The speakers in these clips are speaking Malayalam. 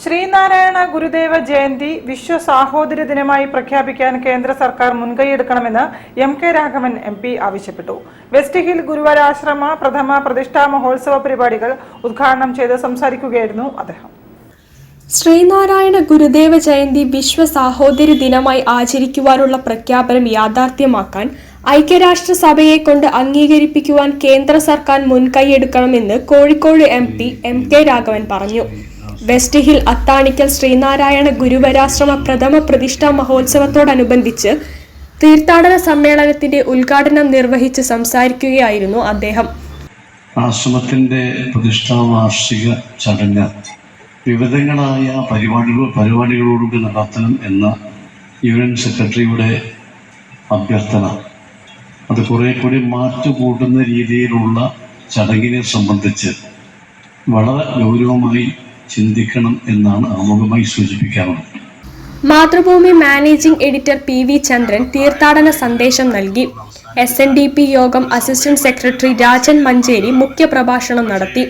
ശ്രീനാരായണ ഗുരുദേവ ജയന്തി വിശ്വ സാഹോദര്യ ദിനമായി പ്രഖ്യാപിക്കാൻ കേന്ദ്ര സർക്കാർ മുൻകൈയെടുക്കണമെന്ന് എം.കെ. രാഘവൻ എം.പി. ആവശ്യപ്പെട്ടു. വെസ്റ്റ് ഹിൽ ഗുരുവരാശ്രമ പ്രഥമ പ്രതിഷ്ഠാ മഹോത്സവ പരിപാടികൾ ഉദ്ഘാടനം ചെയ്ത് സംസാരിക്കുകയായിരുന്നു അദ്ദേഹം. ശ്രീനാരായണ ഗുരുദേവ ജയന്തി വിശ്വ സാഹോദര്യ ദിനമായി ആചരിക്കുവാനുള്ള പ്രഖ്യാപനം യാഥാർത്ഥ്യമാക്കാൻ ഐക്യരാഷ്ട്രസഭയെ കൊണ്ട് അംഗീകരിപ്പിക്കുവാൻ കേന്ദ്ര സർക്കാർ മുൻകൈയെടുക്കണമെന്ന് കോഴിക്കോട് എം.പി. എം.കെ. രാഘവൻ പറഞ്ഞു. വെസ്റ്റ് ഹിൽ അത്താണിക്കൽ ശ്രീനാരായണ ഗുരുവരാശ്രമ പ്രഥമ പ്രതിഷ്ഠാ മഹോത്സവത്തോടനുബന്ധിച്ച് തീർത്ഥാടന സമ്മേളനത്തിന്റെ ഉദ്ഘാടനം നിർവഹിച്ച് സംസാരിക്കുകയായിരുന്നു അദ്ദേഹം. ആശ്രമത്തിന്റെ പ്രതിഷ്ഠാ വാർഷിക ചടങ്ങ് വിവിധങ്ങളായ പരിപാടികളോടുകൂടി നടത്തണം എന്ന യൂണിയൻ സെക്രട്ടറിയുടെ അഭ്യർത്ഥന അത് കുറെ കൂടി മാറ്റുകൂട്ടുന്ന രീതിയിലുള്ള ചടങ്ങിനെ സംബന്ധിച്ച് വളരെ ഗൗരവമായി ചിന്തിക്കണം എന്നാണ് ആമുഖമായി സൂചിപ്പിക്കാറുള്ളത്. Mathrubhumi managing editor PV. Chandran തീർത്ഥാടന സന്ദേശം നൽകി. SNDP യോഗം അസിസ്റ്റന്റ് സെക്രട്ടറി രാജൻ മഞ്ചേരി മുഖ്യപ്രഭാഷണം നടത്തി.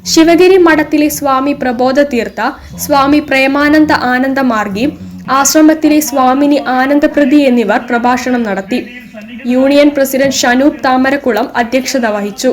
ശിവഗിരി മഠത്തിലെ സ്വാമി പ്രബോധ തീർത്ഥ, സ്വാമി പ്രേമാനന്ദ ആനന്ദമാർഗി, ആശ്രമത്തിലെ സ്വാമിനി ആനന്ദപ്രതി എന്നിവർ പ്രഭാഷണം നടത്തി. യൂണിയൻ പ്രസിഡന്റ് ഷനൂപ് താമരക്കുളം അധ്യക്ഷത വഹിച്ചു.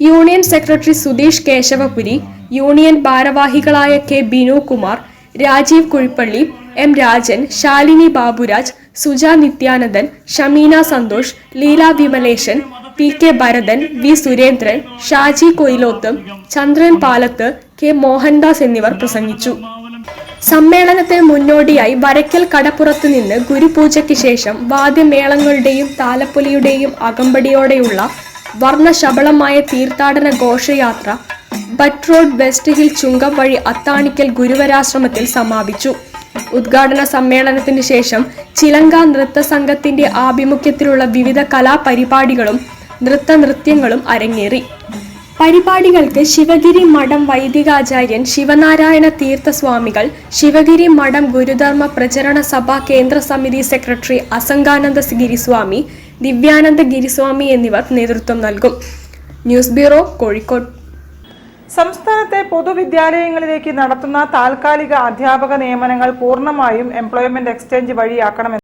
Union secretary Sudheesh Keshavapuri, union ഭാരവാഹികളായ K. Binu Kumar, Rajeev Kuzhippally, M. Rajan, Shalini Baburaj, Suja Nithyanandan, Shameena Santhosh, Leela Vimaleshan, PK. Bharathan, V. Surendran, Shaji കൊയിലോത്തും, ചന്ദ്രൻ പാലത്ത്, കെ. മോഹൻദാസ് എന്നിവർ പ്രസംഗിച്ചു. സമ്മേളനത്തിന് മുന്നോടിയായി വരയ്ക്കൽ കടപ്പുറത്ത് നിന്ന് ഗുരുപൂജയ്ക്ക് ശേഷം വാദ്യമേളങ്ങളുടെയും താലപ്പൊലിയുടെയും അകമ്പടിയോടെയുള്ള വർണ്ണശബളമായ തീർത്ഥാടന ഘോഷയാത്ര ബട്ട് റോഡ് വെസ്റ്റ് ഹിൽ ചുങ്കം വഴി അത്താണിക്കൽ ഗുരുവരാശ്രമത്തിൽ സമാപിച്ചു. ഉദ്ഘാടന സമ്മേളനത്തിന് ശേഷം ചിലങ്ക നൃത്ത സംഘത്തിന്റെ ആഭിമുഖ്യത്തിലുള്ള വിവിധ കലാപരിപാടികളും നൃത്യങ്ങളും അരങ്ങേറി. പരിപാടികൾക്ക് ശിവഗിരി മഠം വൈദികാചാര്യൻ ശിവനാരായണ തീർത്ഥസ്വാമികൾ, ശിവഗിരി മഠം ഗുരുധർമ്മ പ്രചരണ സഭ കേന്ദ്ര സമിതി സെക്രട്ടറി അസംഗാനന്ദ ഗിരിസ്വാമി, ദിവ്യാനന്ദ ഗിരിസ്വാമി എന്നിവർ നേതൃത്വം നൽകും. News bureau, Kozhikode. സംസ്ഥാനത്തെ പൊതുവിദ്യാലയങ്ങളിലേക്ക് നടത്തുന്ന താൽക്കാലിക അധ്യാപക നിയമനങ്ങൾ പൂർണ്ണമായും എംപ്ലോയ്മെന്റ് എക്സ്ചേഞ്ച് വഴിയാക്കണമെന്ന്